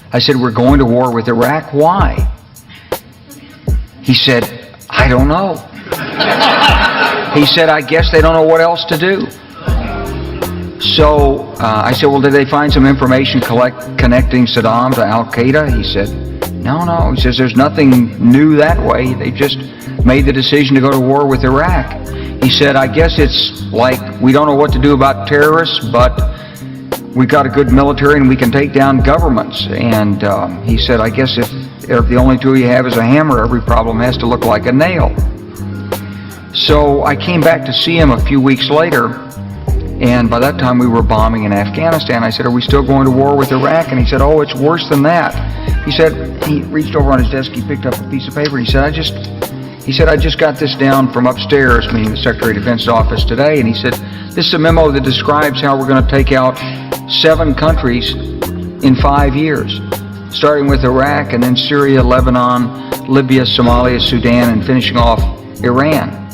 I said, we're going to war with Iraq. Why? He said, I don't know. He said, I guess they don't know what else to do. So I said, well, did they find some information connecting Saddam to Al-Qaeda? He said, no. He says, there's nothing new that way. They just made the decision to go to war with Iraq. He said, I guess it's like we don't know what to do about terrorists, but we've got a good military and we can take down governments. And he said, I guess if the only tool you have is a hammer, every problem has to look like a nail. So I came back to see him a few weeks later, and by that time we were bombing in Afghanistan. I said, are we still going to war with Iraq? And he said, oh, it's worse than that. He said, he reached over on his desk, he picked up a piece of paper, and he said, I just got this down from upstairs, meaning the Secretary of Defense's office today, and he said, this is a memo that describes how we're going to take out 7 countries in 5 years, starting with Iraq and then Syria, Lebanon, Libya, Somalia, Sudan, and finishing off Iran.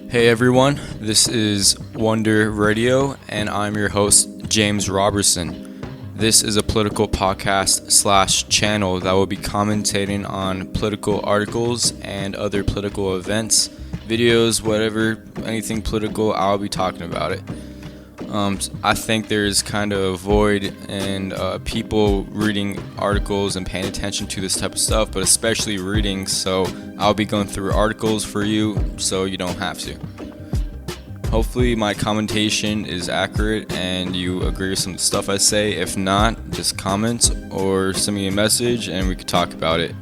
Hey everyone, this is Wonder Radio, and I'm your host, James Robertson. This is a political podcast / channel that will be commentating on political articles and other political events, videos, whatever, anything political, I'll be talking about it. I think there's kind of a void in people reading articles and paying attention to this type of stuff, but especially reading, so I'll be going through articles for you so you don't have to. Hopefully my commentation is accurate and you agree with some of the stuff I say. If not, just comment or send me a message and we could talk about it.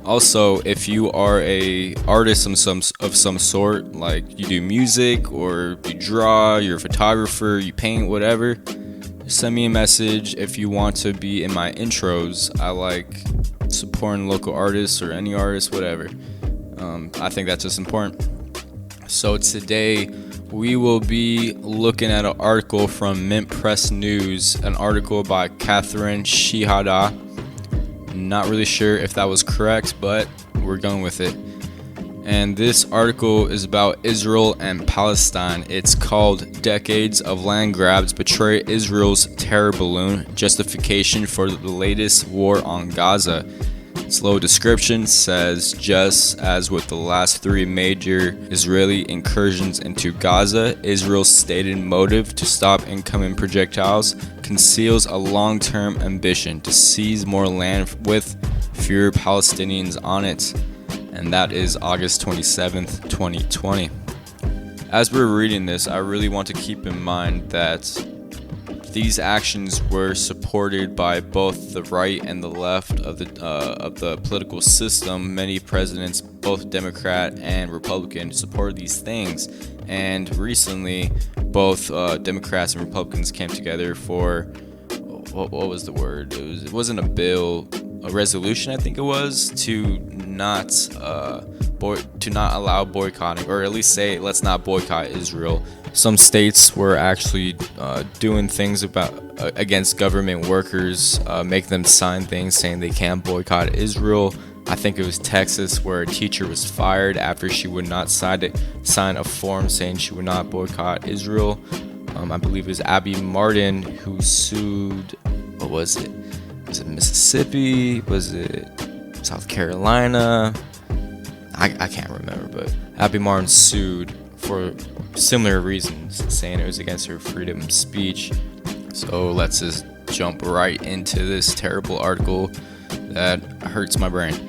Also, if you are a artist of some sort, like you do music or you draw, you're a photographer, you paint, whatever, send me a message if you want to be in my intros. I like supporting local artists or any artist, whatever. I think that's just important. So today we will be looking at an article from Mint Press News, an article by Catherine Shihada. Not really sure if that was correct, but we're going with it. And this article is about Israel and Palestine. It's called Decades of Land Grabs Betray Israel's Terror Balloon, Justification for the Latest War on Gaza. Its low description says, just as with the last 3 major Israeli incursions into Gaza, Israel's stated motive to stop incoming projectiles conceals a long-term ambition to seize more land with fewer Palestinians on it. And that is August 27th, 2020. As we're reading this, I really want to keep in mind that these actions were supported by both the right and the left of the political system. Many presidents, both Democrat and Republican, supported these things. And recently, both Democrats and Republicans came together for what was the word? It wasn't a bill, a resolution, I think it was, to not allow boycotting, or at least say let's not boycott Israel. Some states were actually doing things against government workers, making them sign things saying they can't boycott Israel. I think it was Texas, where a teacher was fired after she would not sign a form saying she would not boycott Israel. I believe it was Abby Martin who sued. What was it? Was it Mississippi? Was it South Carolina? I can't remember, but Abby Martin sued for similar reasons, saying it was against her freedom of speech. So let's just jump right into this terrible article that hurts my brain.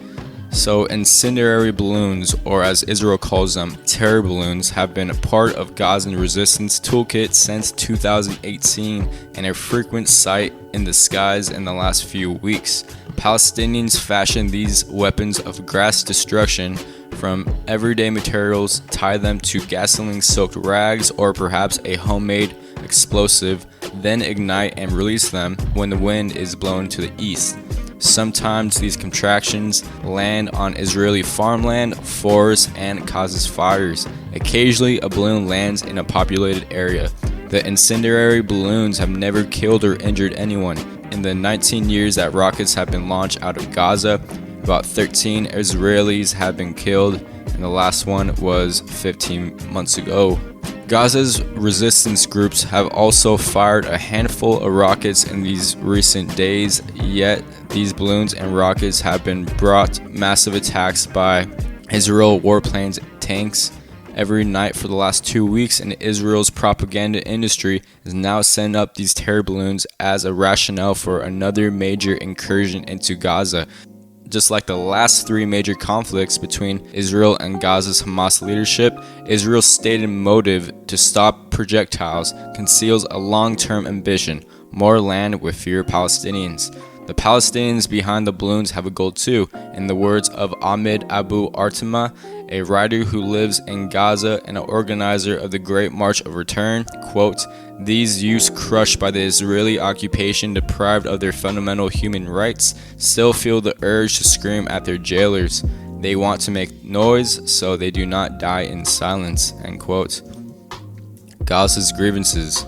So incendiary balloons, or as Israel calls them, terror balloons, have been a part of Gazan resistance toolkit since 2018 and a frequent sight in the skies in the last few weeks. Palestinians fashioned these weapons of grass destruction from everyday materials, tie them to gasoline-soaked rags or perhaps a homemade explosive, then ignite and release them when the wind is blown to the east. Sometimes these contractions land on Israeli farmland, forests, and causes fires. Occasionally, a balloon lands in a populated area. The incendiary balloons have never killed or injured anyone. In the 19 years that rockets have been launched out of Gaza, about 13 Israelis have been killed, and the last one was 15 months ago. Gaza's resistance groups have also fired a handful of rockets in these recent days, yet these balloons and rockets have been brought massive attacks by Israel warplanes and tanks every night for the last 2 weeks, and Israel's propaganda industry is now setting up these terror balloons as a rationale for another major incursion into Gaza. Just like the last 3 major conflicts between Israel and Gaza's Hamas leadership, Israel's stated motive to stop projectiles conceals a long-term ambition: more land with fewer Palestinians. The Palestinians behind the balloons have a goal too. In the words of Ahmed Abu Artema, a writer who lives in Gaza and an organizer of the Great March of Return, quote, "These youths crushed by the Israeli occupation, deprived of their fundamental human rights, still feel the urge to scream at their jailers. They want to make noise so they do not die in silence," end quote. Gaza's grievances.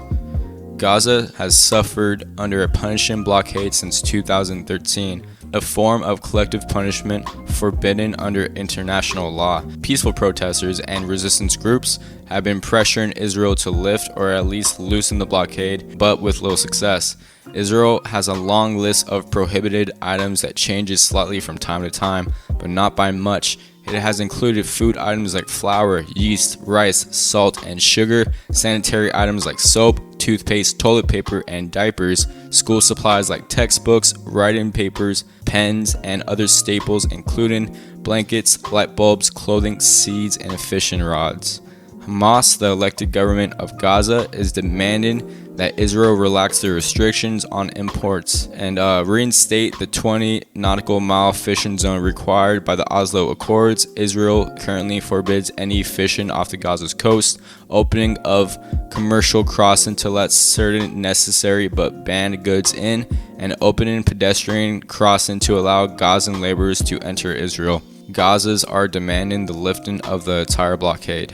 Gaza has suffered under a punishing blockade since 2013, a form of collective punishment forbidden under international law. Peaceful protesters and resistance groups have been pressuring Israel to lift or at least loosen the blockade, but with little success. Israel has a long list of prohibited items that changes slightly from time to time, but not by much. It has included food items like flour, yeast, rice, salt, and sugar, sanitary items like soap, toothpaste, toilet paper, and diapers, school supplies like textbooks, writing papers, pens, and other staples including blankets, light bulbs, clothing, seeds, and fishing rods. Hamas, the elected government of Gaza, is demanding that Israel relax the restrictions on imports and reinstate the 20 nautical mile fishing zone required by the Oslo Accords. Israel currently forbids any fishing off the Gaza's coast, opening of commercial crossing to let certain necessary but banned goods in, and opening pedestrian crossing to allow Gazan laborers to enter Israel. Gazas are demanding the lifting of the entire blockade.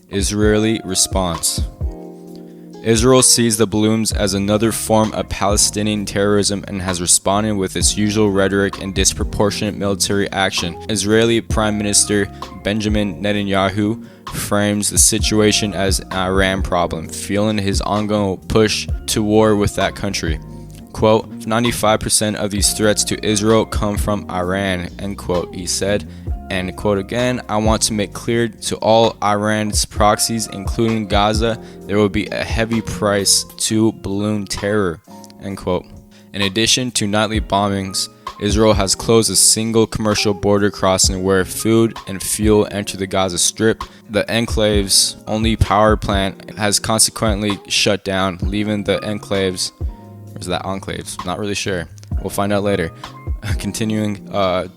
Israeli response. Israel sees the balloons as another form of Palestinian terrorism and has responded with its usual rhetoric and disproportionate military action. Israeli Prime Minister Benjamin Netanyahu frames the situation as an Iran problem, fueling his ongoing push to war with that country. Quote, 95% of these threats to Israel come from Iran, end quote, he said. And quote again, "I want to make clear to all Iran's proxies, including Gaza, there will be a heavy price to balloon terror," end quote. In addition to nightly bombings, Israel has closed a single commercial border crossing where food and fuel enter the Gaza Strip. The enclave's only power plant has consequently shut down, leaving the enclaves, or is that enclaves? Not really sure. We'll find out later. Continuing,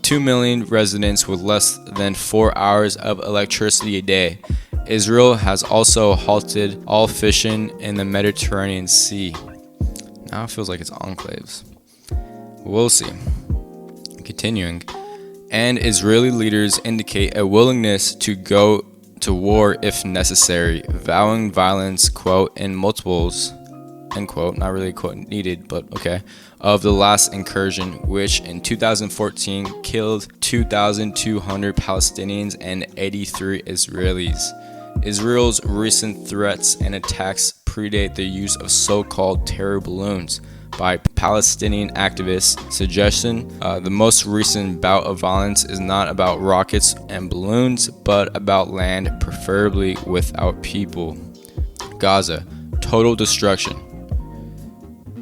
2 million residents with less than 4 hours of electricity a day. Israel has also halted all fishing in the Mediterranean Sea. Now it feels like it's enclaves. We'll see. Continuing, and Israeli leaders indicate a willingness to go to war if necessary, vowing violence, quote, in multiples, end quote, not really quote needed, but okay, of the last incursion, which in 2014 killed 2,200 Palestinians and 83 Israelis. Israel's recent threats and attacks predate the use of so-called terror balloons by Palestinian activists, suggesting the most recent bout of violence is not about rockets and balloons, but about land, preferably without people. Gaza, total destruction.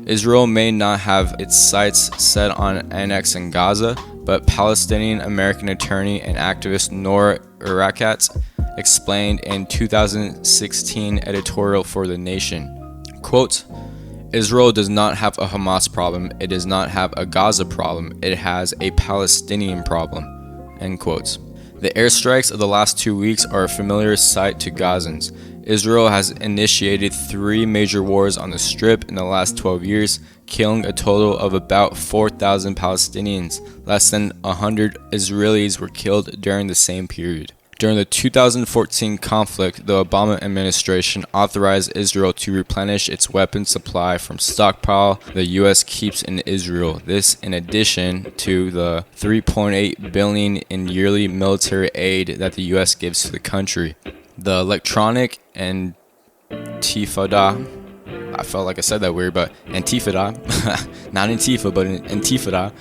Israel may not have its sights set on annexing Gaza, but Palestinian American attorney and activist Noor Erakat explained in 2016 editorial for The Nation, quote, "Israel does not have a Hamas problem, it does not have a Gaza problem, it has a Palestinian problem," end quote. The airstrikes of the last 2 weeks are a familiar sight to Gazans. Israel has initiated 3 major wars on the Strip in the last 12 years, killing a total of about 4,000 Palestinians. Less than 100 Israelis were killed during the same period. During the 2014 conflict, the Obama administration authorized Israel to replenish its weapons supply from stockpile the U.S. keeps in Israel. This in addition to the $3.8 billion in yearly military aid that the U.S. gives to the country. The electronic Intifada, I felt like I said that weird, but Intifada, not Antifa, but Intifada,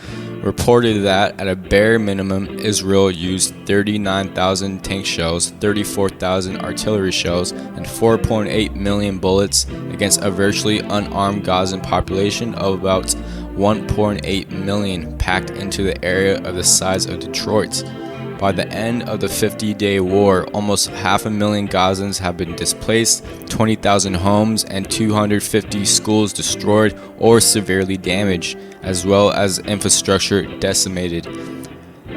reported that at a bare minimum, Israel used 39,000 tank shells, 34,000 artillery shells, and 4.8 million bullets against a virtually unarmed Gazan population of about 1.8 million packed into the area of the size of Detroit. By the end of the 50-day war, almost 500,000 Gazans have been displaced, 20,000 homes and 250 schools destroyed or severely damaged, as well as infrastructure decimated.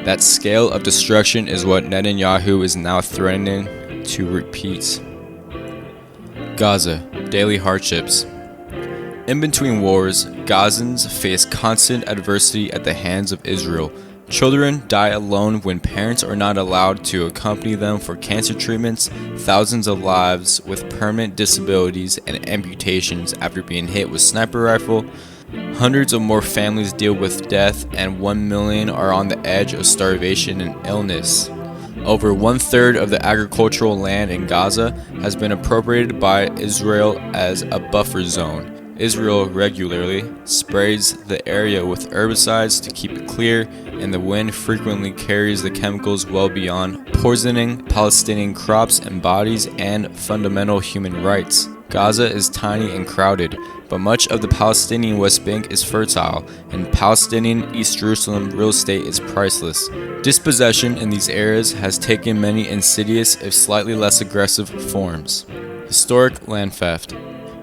That scale of destruction is what Netanyahu is now threatening to repeat. Gaza, daily hardships. In between wars, Gazans face constant adversity at the hands of Israel. Children die alone when parents are not allowed to accompany them for cancer treatments, thousands of lives with permanent disabilities and amputations after being hit with sniper rifle, hundreds of more families deal with death, and 1 million are on the edge of starvation and illness. Over 1/3 of the agricultural land in Gaza has been appropriated by Israel as a buffer zone. Israel regularly sprays the area with herbicides to keep it clear, and the wind frequently carries the chemicals well beyond poisoning Palestinian crops and bodies and fundamental human rights. Gaza is tiny and crowded, but much of the Palestinian West Bank is fertile, and Palestinian East Jerusalem real estate is priceless. Dispossession in these areas has taken many insidious, if slightly less aggressive, forms. Historic land theft.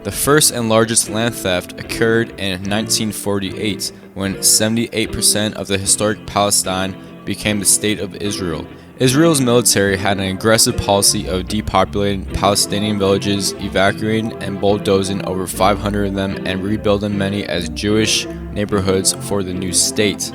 The first and largest land theft occurred in 1948, when 78% of the historic Palestine became the State of Israel. Israel's military had an aggressive policy of depopulating Palestinian villages, evacuating and bulldozing over 500 of them, and rebuilding many as Jewish neighborhoods for the new state.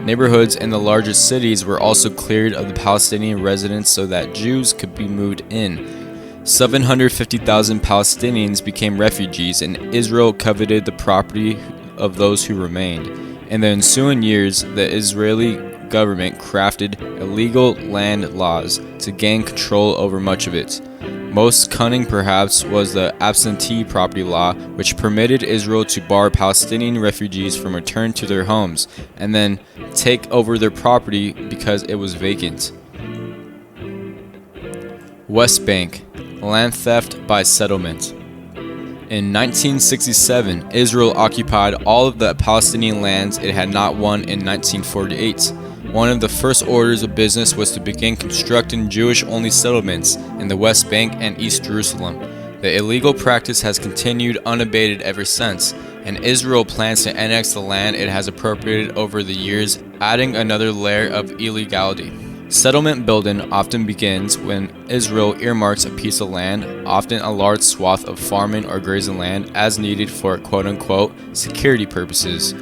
Neighborhoods in the largest cities were also cleared of the Palestinian residents so that Jews could be moved in. 750,000 Palestinians became refugees, and Israel coveted the property of those who remained. In the ensuing years, the Israeli government crafted illegal land laws to gain control over much of it. Most cunning, perhaps, was the absentee property law, which permitted Israel to bar Palestinian refugees from return to their homes, and then take over their property because it was vacant. West Bank. Land theft by settlement. In 1967, Israel occupied all of the Palestinian lands it had not won in 1948. One of the first orders of business was to begin constructing Jewish-only settlements in the West Bank and East Jerusalem. The illegal practice has continued unabated ever since, and Israel plans to annex the land it has appropriated over the years, adding another layer of illegality. Settlement building often begins when Israel earmarks a piece of land, often a large swath of farming or grazing land, as needed for quote-unquote security purposes.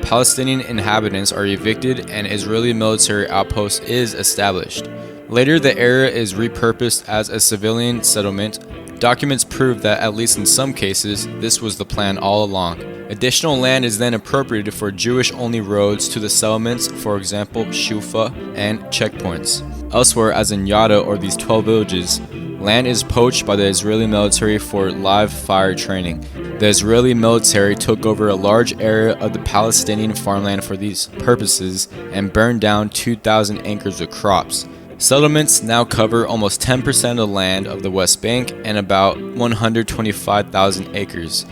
Palestinian inhabitants are evicted and Israeli military outpost is established. Later, the area is repurposed as a civilian settlement. Documents prove that, at least in some cases, this was the plan all along. Additional land is then appropriated for Jewish-only roads to the settlements, for example, Shufa and checkpoints. Elsewhere, as in Yada or these 12 villages, land is poached by the Israeli military for live fire training. The Israeli military took over a large area of the Palestinian farmland for these purposes and burned down 2,000 acres of crops. Settlements now cover almost 10% of the land of the West Bank and about 125,000 acres.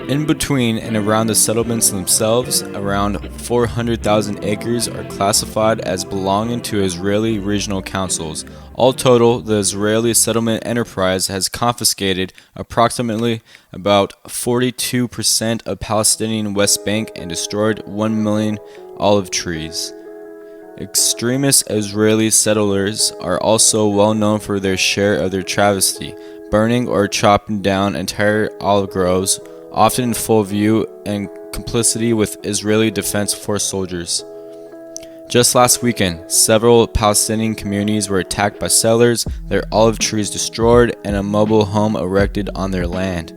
In between and around the settlements themselves, around 400,000 acres are classified as belonging to Israeli regional councils. All total, the Israeli settlement enterprise has confiscated approximately about 42% of Palestinian West Bank and destroyed 1 million olive trees. Extremist Israeli settlers are also well known for their share of their travesty, burning or chopping down entire olive groves, often in full view and complicity with Israeli Defense Force soldiers. Just last weekend, several Palestinian communities were attacked by settlers, their olive trees destroyed, and a mobile home erected on their land.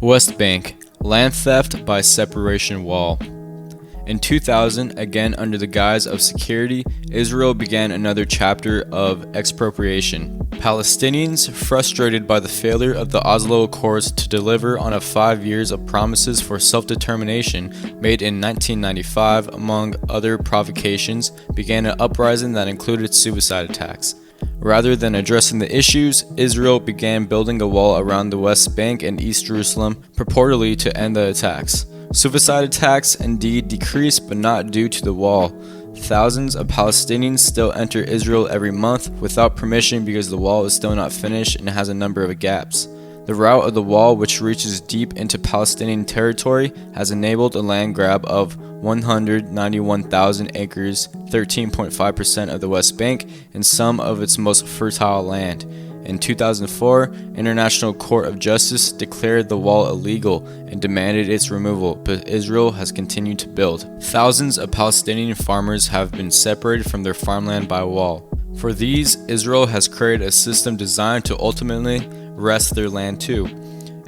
West Bank. Land theft by separation wall. In 2000, again under the guise of security, Israel began another chapter of expropriation. Palestinians, frustrated by the failure of the Oslo Accords to deliver on 5 years of promises for self-determination made in 1995, among other provocations, began an uprising that included suicide attacks. Rather than addressing the issues, Israel began building a wall around the West Bank and East Jerusalem, purportedly to end the attacks. Suicide attacks indeed decreased, but not due to the wall. Thousands of Palestinians still enter Israel every month without permission because the wall is still not finished and has a number of gaps. The route of the wall, which reaches deep into Palestinian territory, has enabled a land grab of 191,000 acres, 13.5% of the West Bank, and some of its most fertile land. In 2004, International Court of Justice declared the wall illegal and demanded its removal, but Israel has continued to build. Thousands of Palestinian farmers have been separated from their farmland by a wall. For these, Israel has created a system designed to ultimately wrest their land too.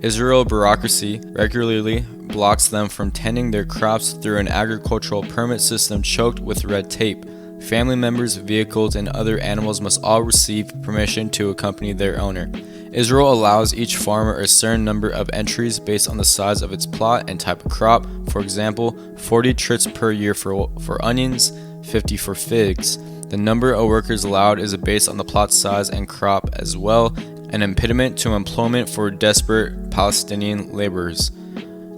Israel bureaucracy regularly blocks them from tending their crops through an agricultural permit system choked with red tape. Family members, vehicles, and other animals must all receive permission to accompany their owner. Israel allows each farmer a certain number of entries based on the size of its plot and type of crop. For example, 40 trips per year for onions, 50 for figs. The number of workers allowed is based on the plot size and crop as well, an impediment to employment for desperate Palestinian laborers.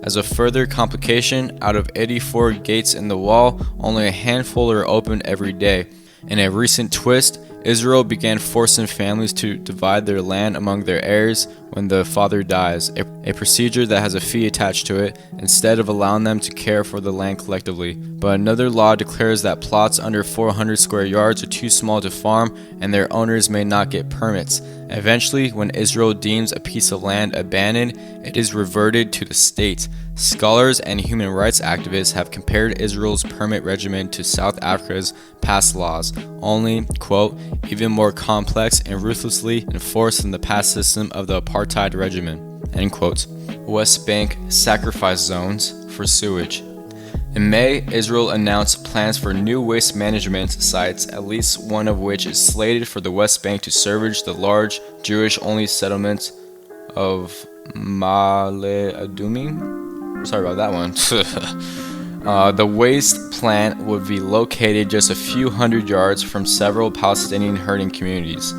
As a further complication, out of 84 gates in the wall, only a handful are opened every day. In a recent twist, Israel began forcing families to divide their land among their heirs when the father dies, a procedure that has a fee attached to it, instead of allowing them to care for the land collectively. But another law declares that plots under 400 square yards are too small to farm and their owners may not get permits. Eventually, when Israel deems a piece of land abandoned, it is reverted to the state. Scholars and human rights activists have compared Israel's permit regimen to South Africa's past laws, only, quote, even more complex and ruthlessly enforced than the past system of the apartheid regimen, end quote. West Bank sacrifice zones for sewage. In May, Israel announced plans for new waste management sites, at least one of which is slated for the West Bank to service the large Jewish-only settlement of Ma'ale Adumim. Sorry about that one. The waste plant would be located just a few hundred yards from several Palestinian herding communities.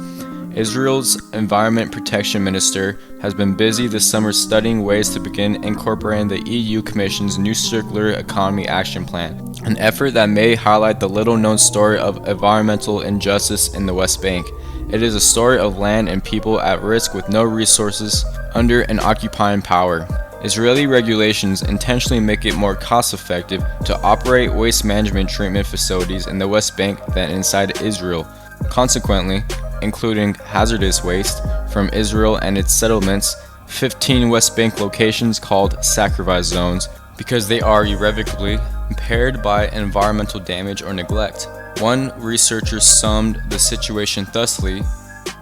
Israel's Environment Protection Minister has been busy this summer studying ways to begin incorporating the EU Commission's new Circular Economy Action Plan, an effort that may highlight the little-known story of environmental injustice in the West Bank. It is a story of land and people at risk with no resources under an occupying power. Israeli regulations intentionally make it more cost-effective to operate waste management treatment facilities in the West Bank than inside Israel. Consequently, including hazardous waste from Israel and its settlements, 15 West Bank locations called sacrifice zones because they are irrevocably impaired by environmental damage or neglect. One researcher summed the situation thusly: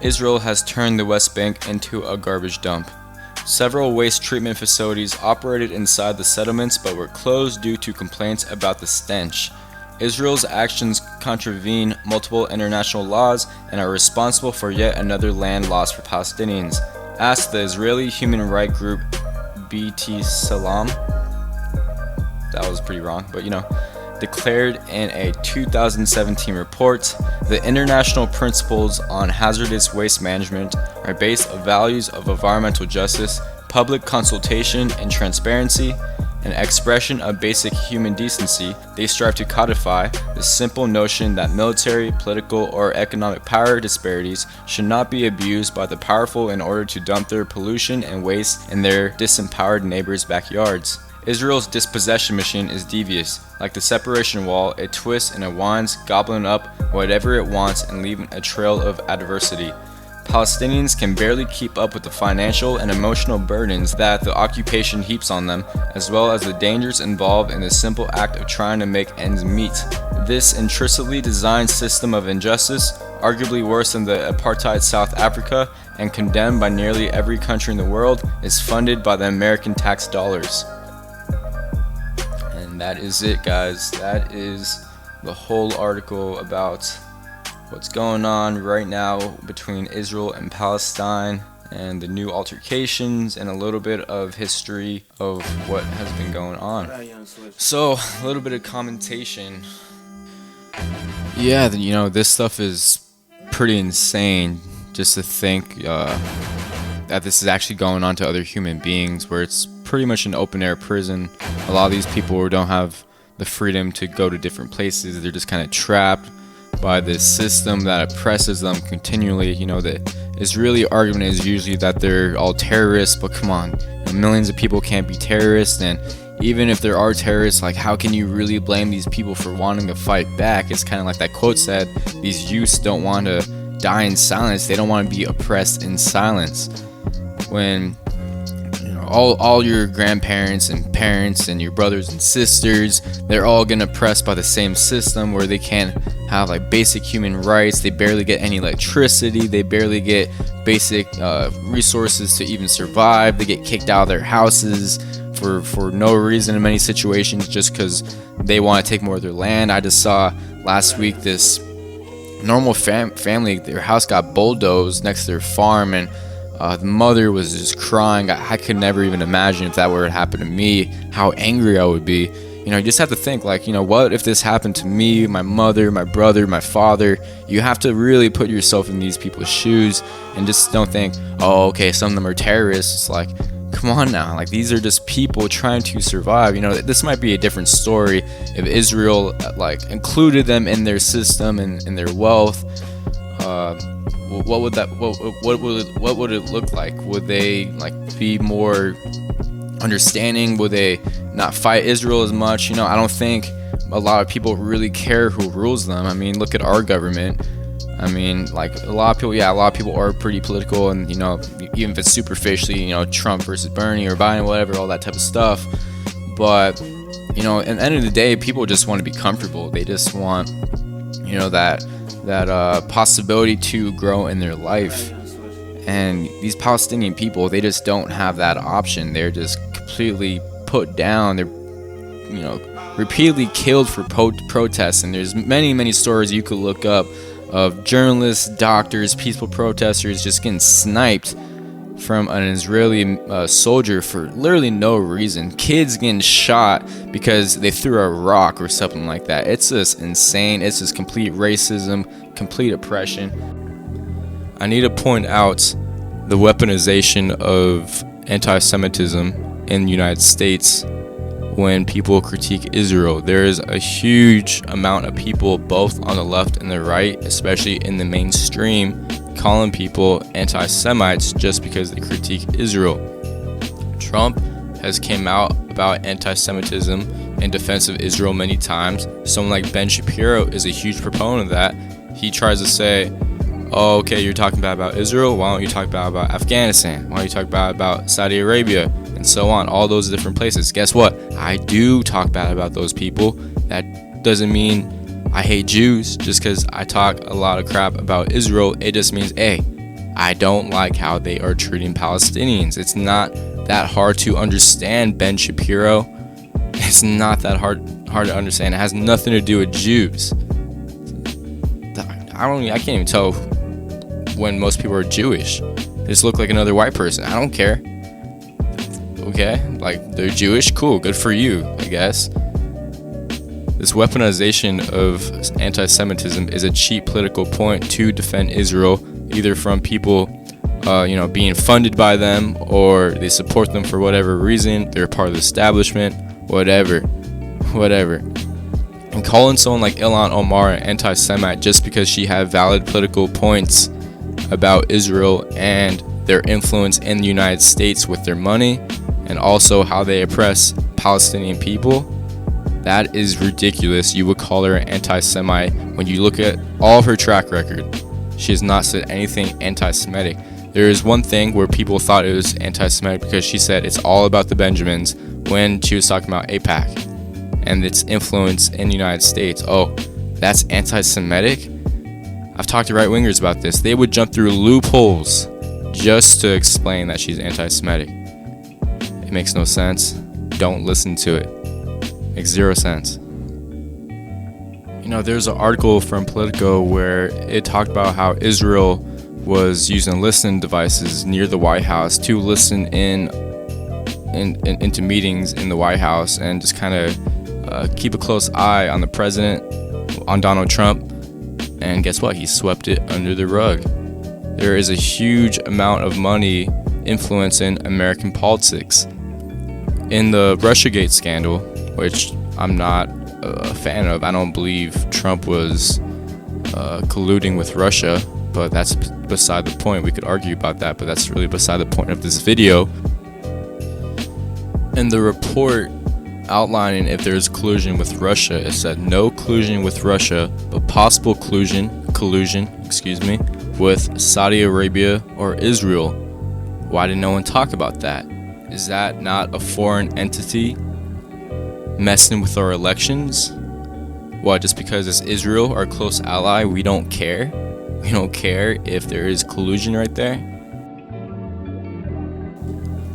Israel has turned the West Bank into a garbage dump. Several waste treatment facilities operated inside the settlements but were closed due to complaints about the stench. Israel's actions contravene multiple international laws and are responsible for yet another land loss for Palestinians, asked the Israeli human rights group BT Salam. That was pretty wrong, but declared in a 2017 report. The international principles on hazardous waste management are based on values of environmental justice, public consultation and transparency, an expression of basic human decency. They strive to codify the simple notion that military, political, or economic power disparities should not be abused by the powerful in order to dump their pollution and waste in their disempowered neighbors' backyards. Israel's dispossession machine is devious. Like the separation wall, it twists and it winds, gobbling up whatever it wants and leaving a trail of adversity. Palestinians can barely keep up with the financial and emotional burdens that the occupation heaps on them, as well as the dangers involved in the simple act of trying to make ends meet. This intricately designed system of injustice, arguably worse than the apartheid South Africa and condemned by nearly every country in the world, is funded by the American tax dollars. And that is it, guys. That is the whole article about what's going on right now between Israel and Palestine, and the new altercations, and a little bit of history of what has been going on. So, a little bit of commentation. Yeah, this stuff is pretty insane, just to think that this is actually going on to other human beings, where it's pretty much an open-air prison. A lot of these people don't have the freedom to go to different places. They're just kind of trapped by this system that oppresses them continually. The Israeli argument is usually that they're all terrorists, but come on, millions of people can't be terrorists, and even if there are terrorists, like, how can you really blame these people for wanting to fight back? It's kind of like that quote said, these youths don't want to die in silence, they don't want to be oppressed in silence. When all your grandparents and parents and your brothers and sisters, they're all getting oppressed by the same system where they can't have like basic human rights. They barely get any electricity. They barely get basic resources to even survive. They get kicked out of their houses for no reason in many situations, just because they want to take more of their land. I just saw last week this normal family, their house got bulldozed next to their farm, and the mother was just crying. I could never even imagine if that were to happen to me, how angry I would be. You just have to think, what if this happened to me, my mother, my brother, my father? You have to really put yourself in these people's shoes, and just don't think, oh, okay, some of them are terrorists. It's like, come on now, these are just people trying to survive. This might be a different story if Israel included them in their system and in their wealth. What would it look like? Would they be more understanding? Would they not fight Israel as much? I don't think a lot of people really care who rules them. Look at our government. A lot of people are pretty political, and even if it's superficially, Trump versus Bernie or Biden, whatever, all that type of stuff. But at the end of the day, people just want to be comfortable. They just want that possibility to grow in their life. And these Palestinian people, they just don't have that option. They're just completely put down. They're repeatedly killed for protests, and there's many stories you could look up of journalists, doctors, peaceful protesters just getting sniped from an Israeli soldier for literally no reason. Kids getting shot because they threw a rock or something like that. It's just insane. It's just complete racism, complete oppression. I need to point out the weaponization of anti-Semitism in the United States when people critique Israel. There is a huge amount of people, both on the left and the right, especially in the mainstream, calling people anti-Semites just because they critique Israel. Trump has came out about anti-Semitism in defense of Israel many times. Someone like Ben Shapiro is a huge proponent of that. He tries to say, oh, okay, you're talking bad about Israel, why don't you talk bad about Afghanistan? Why don't you talk bad about Saudi Arabia? And so on, all those different places. Guess what? I do talk bad about those people. That doesn't mean I hate Jews. Just because I talk a lot of crap about Israel, it just means, hey, I don't like how they are treating Palestinians. It's not that hard to understand, Ben Shapiro. It's not that hard to understand. It has nothing to do with Jews. I can't even tell when most people are Jewish. They just look like another white person. I don't care. Okay, they're Jewish, cool, good for you, I guess. This weaponization of anti-Semitism is a cheap political point to defend Israel, either from people being funded by them, or they support them for whatever reason, they're part of the establishment, whatever. And calling someone like Ilhan Omar an anti-Semite just because she had valid political points about Israel and their influence in the United States with their money, and also how they oppress Palestinian people, that is ridiculous. You would call her an anti-Semite when you look at all of her track record. She has not said anything anti-Semitic. There is one thing where people thought it was anti-Semitic because she said it's all about the Benjamins when she was talking about AIPAC and its influence in the United States. Oh, that's anti-Semitic? I've talked to right-wingers about this. They would jump through loopholes just to explain that she's anti-Semitic. It makes no sense. Don't listen to it. Makes zero sense. There's an article from Politico where it talked about how Israel was using listening devices near the White House to listen into meetings in the White House and just kind of keep a close eye on the president, on Donald Trump. And guess what? He swept it under the rug. There is a huge amount of money influencing American politics. In the Russiagate scandal, which I'm not a fan of, I don't believe Trump was colluding with Russia, but that's beside the point. We could argue about that, but that's really beside the point of this video. In the report outlining if there's collusion with Russia, it said no collusion with Russia, but possible collusion, with Saudi Arabia or Israel. Why did no one talk about that? Is that not a foreign entity messing with our elections? What, just because it's Israel, our close ally, we don't care? We don't care if there is collusion right there?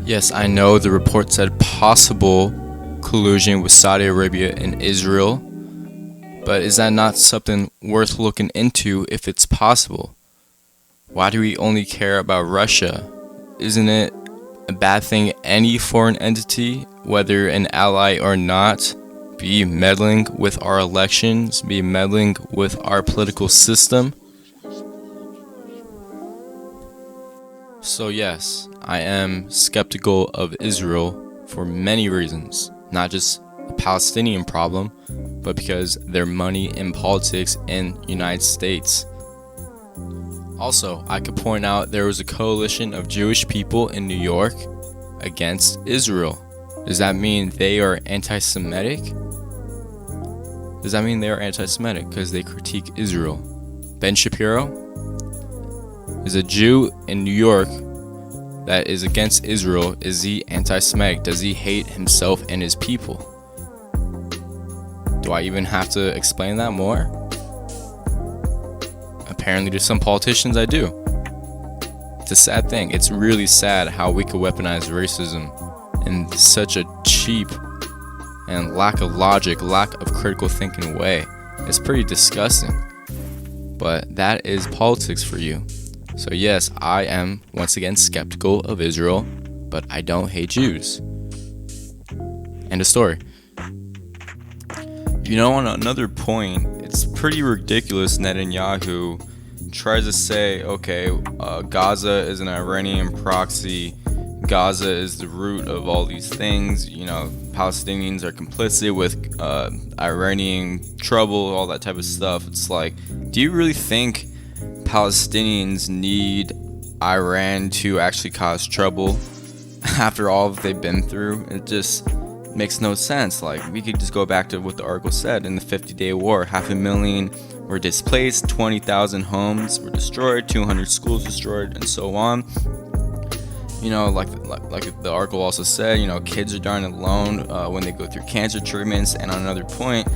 Yes, I know the report said possible collusion with Saudi Arabia and Israel, but is that not something worth looking into if it's possible? Why do we only care about Russia? Isn't it a bad thing any foreign entity, whether an ally or not, be meddling with our elections, be meddling with our political system? So yes, I am skeptical of Israel for many reasons, not just a Palestinian problem, but because their money in politics in the United States. Also, I could point out there was a coalition of Jewish people in New York against Israel. Does that mean they are anti-Semitic? Does that mean they are anti-Semitic because they critique Israel? Ben Shapiro is a Jew in New York that is against Israel. Is he anti-Semitic? Does he hate himself and his people? Do I even have to explain that more? Apparently to some politicians I do. It's a sad thing. It's really sad how we could weaponize racism in such a cheap and lack of logic, lack of critical thinking way. It's pretty disgusting. But that is politics for you. So yes, I am once again skeptical of Israel, but I don't hate Jews. End of story. On another point, it's pretty ridiculous Netanyahu tries to say, okay, Gaza is an Iranian proxy. Gaza is the root of all these things. Palestinians are complicit with Iranian trouble, all that type of stuff. It's like, do you really think Palestinians need Iran to actually cause trouble after all that they've been through? It just makes no sense. Like, we could just go back to what the article said. In the 50-day war, 500,000 were displaced, 20,000 homes were destroyed, 200 schools destroyed, and so on. Like the article also said, kids are dying alone when they go through cancer treatments. And on another point,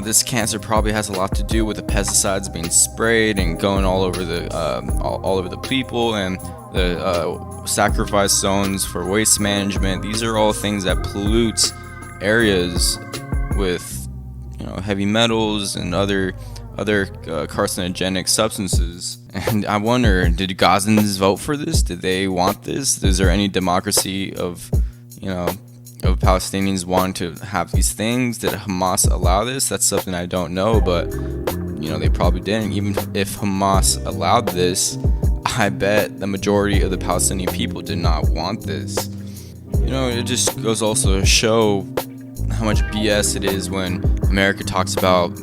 this cancer probably has a lot to do with the pesticides being sprayed and going all over the people, and the sacrifice zones for waste management. These are all things that pollute areas with heavy metals and other carcinogenic substances. And I wonder, did Gazans vote for this? Did they want this? Is there any democracy of Palestinians wanting to have these things? Did Hamas allow this? That's something I don't know, but they probably didn't. Even if Hamas allowed this, I bet the majority of the Palestinian people did not want this. It just goes also to show how much BS it is when America talks about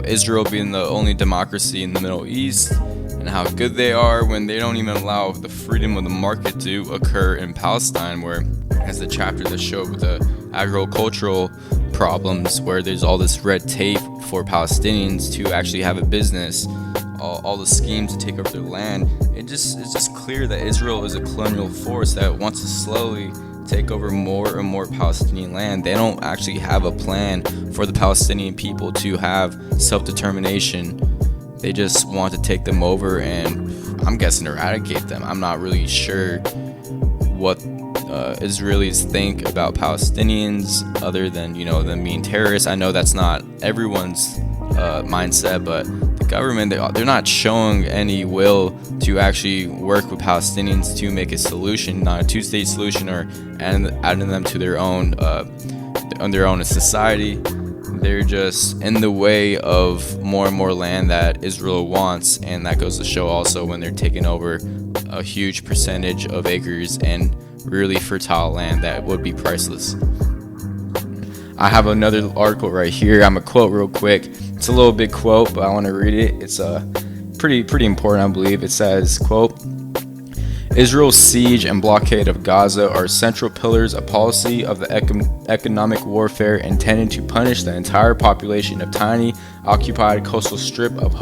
Israel being the only democracy in the Middle East and how good they are, when they don't even allow the freedom of the market to occur in Palestine, where, as the chapter that showed with the agricultural problems, where there's all this red tape for Palestinians to actually have a business, all the schemes to take over their land. It's just clear that Israel is a colonial force that wants to slowly take over more and more Palestinian land. They don't actually have a plan for the Palestinian people to have self-determination. They just want to take them over and, I'm guessing, eradicate them. I'm not really sure what Israelis think about Palestinians, other than them being terrorists. I know that's not everyone's mindset, but the government, they're not showing any will to actually work with Palestinians to make a solution, not a two-state solution, or adding them to their own society. They're just in the way of more and more land that Israel wants, and that goes to show also when they're taking over a huge percentage of acres and really fertile land that would be priceless. I have another article right here. I'm gonna quote real quick. It's a little big quote, but I want to read it. It's pretty important, I believe. It says, quote, Israel's siege and blockade of Gaza are central pillars of policy of the economic warfare intended to punish the entire population of tiny occupied coastal strip of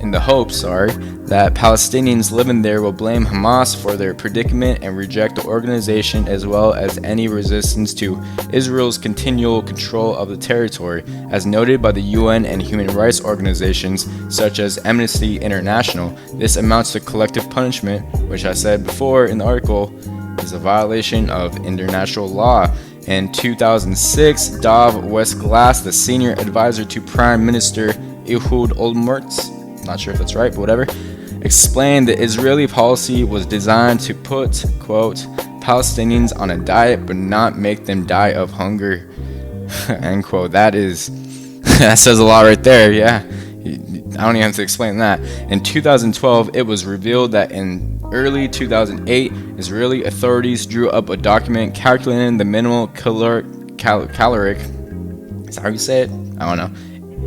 in the hopes that Palestinians living there will blame Hamas for their predicament and reject the organization as well as any resistance to Israel's continual control of the territory, as noted by the UN and human rights organizations such as Amnesty International. This amounts to collective punishment, which I said before in the article is a violation of international law. In 2006, Dov Westglass, the senior advisor to Prime Minister Ehud Olmert, not sure if that's right, but whatever, explained the Israeli policy was designed to put, quote, Palestinians on a diet but not make them die of hunger, end quote. That says a lot right there. Yeah, I don't even have to explain that. In 2012, it was revealed that in early 2008, Israeli authorities drew up a document calculating the minimal caloric, is that how you say it? I don't know.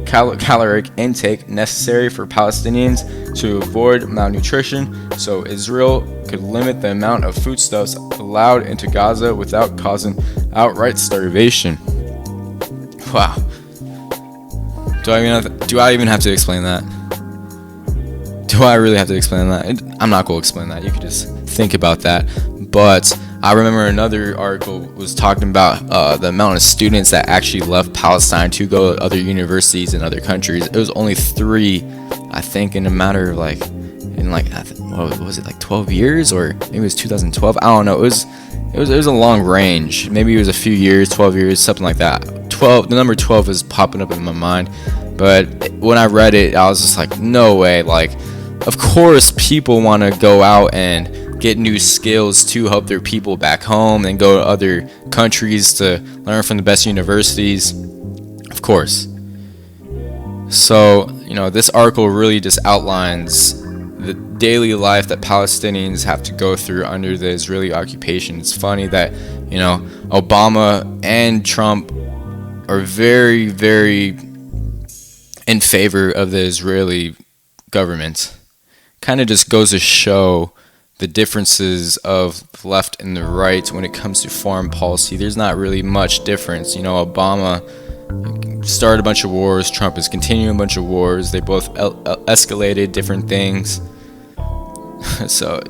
Caloric intake necessary for Palestinians to avoid malnutrition, so Israel could limit the amount of foodstuffs allowed into Gaza without causing outright starvation. Wow. Do I even have to explain that? Do I really have to explain that? I'm not going to explain that. You could just think about that. But I remember another article was talking about the amount of students that actually left Palestine to go to other universities in other countries. It was only 3, I think, in a matter of what was it, like 12 years, or maybe it was 2012. I don't know. It was a long range. Maybe it was a few years, 12 years, something like that. The number 12 is popping up in my mind. But when I read it, I was just like, no way. Like, of course, people want to go out and get new skills to help their people back home and go to other countries to learn from the best universities, of course. So, this article really just outlines the daily life that Palestinians have to go through under the Israeli occupation. It's funny that, Obama and Trump are very, very in favor of the Israeli government. Kind of just goes to show the differences of the left and the right when it comes to foreign policy. There's not really much difference. Obama started a bunch of wars. Trump is continuing a bunch of wars. They both escalated different things. So,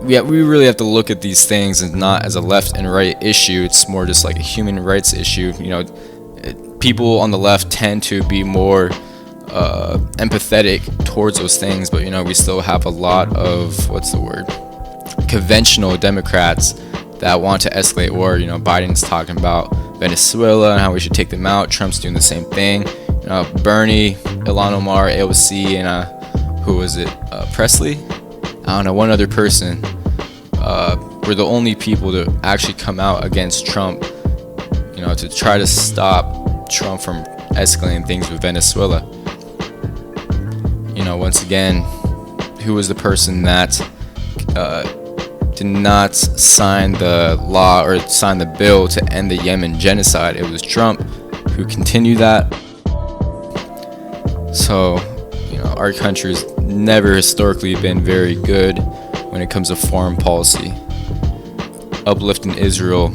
we really have to look at these things and not as a left and right issue. It's more just like a human rights issue. People on the left tend to be more empathetic towards those things, but we still have a lot of conventional Democrats that want to escalate war. Biden's talking about Venezuela and how we should take them out. Trump's doing the same thing. Bernie, Ilhan Omar, AOC, and who was it, Presley? I don't know, one other person were the only people to actually come out against Trump, to try to stop Trump from escalating things with Venezuela. Once again, who was the person that did not sign the law or sign the bill to end the Yemen genocide? It was Trump who continued that. So, our country's never historically been very good when it comes to foreign policy. Uplifting Israel,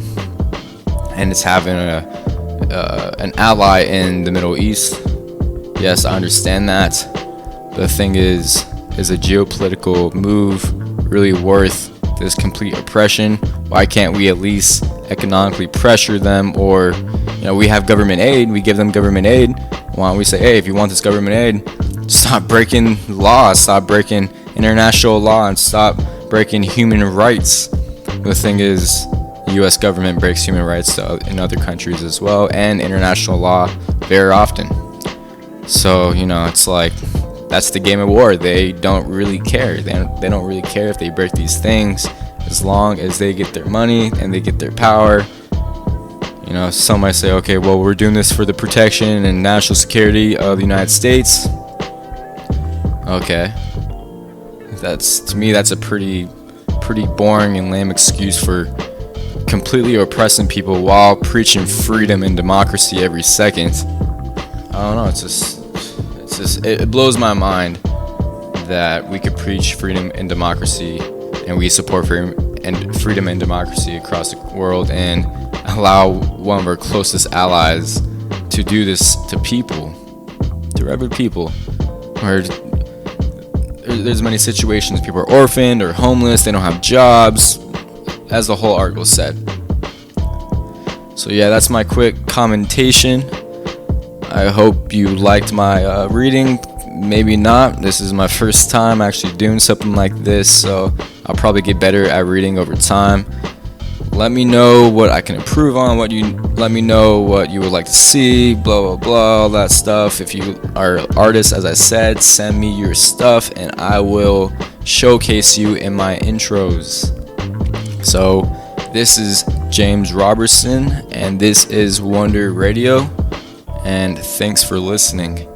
and it's having an ally in the Middle East. Yes, I understand that. The thing is a geopolitical move really worth this complete oppression? Why can't we at least economically pressure them? Or, we have government aid, we give them government aid. Why don't we say, hey, if you want this government aid, stop breaking laws, stop breaking international law, and stop breaking human rights. The thing is, the U.S. government breaks human rights in other countries as well, and international law very often. So, it's like, that's the game of war. They don't really care. They don't really care if they break these things, as long as they get their money and they get their power. Some might say, okay, well, we're doing this for the protection and national security of the United States. Okay. To me, that's a pretty boring and lame excuse for completely oppressing people while preaching freedom and democracy every second. I don't know, it blows my mind that we could preach freedom and democracy, and we support freedom and democracy across the world, and allow one of our closest allies to do this to regular people, where there's many situations people are orphaned or homeless, they don't have jobs, as the whole article said. So yeah, that's my quick commentation. I hope you liked my reading. Maybe not. This is my first time actually doing something like this, so I'll probably get better at reading over time. Let me know what I can improve on, let me know what you would like to see, blah blah blah, all that stuff. If you are artists, as I said, send me your stuff and I will showcase you in my intros. So this is James Robertson, and this is Wonder Radio, and thanks for listening.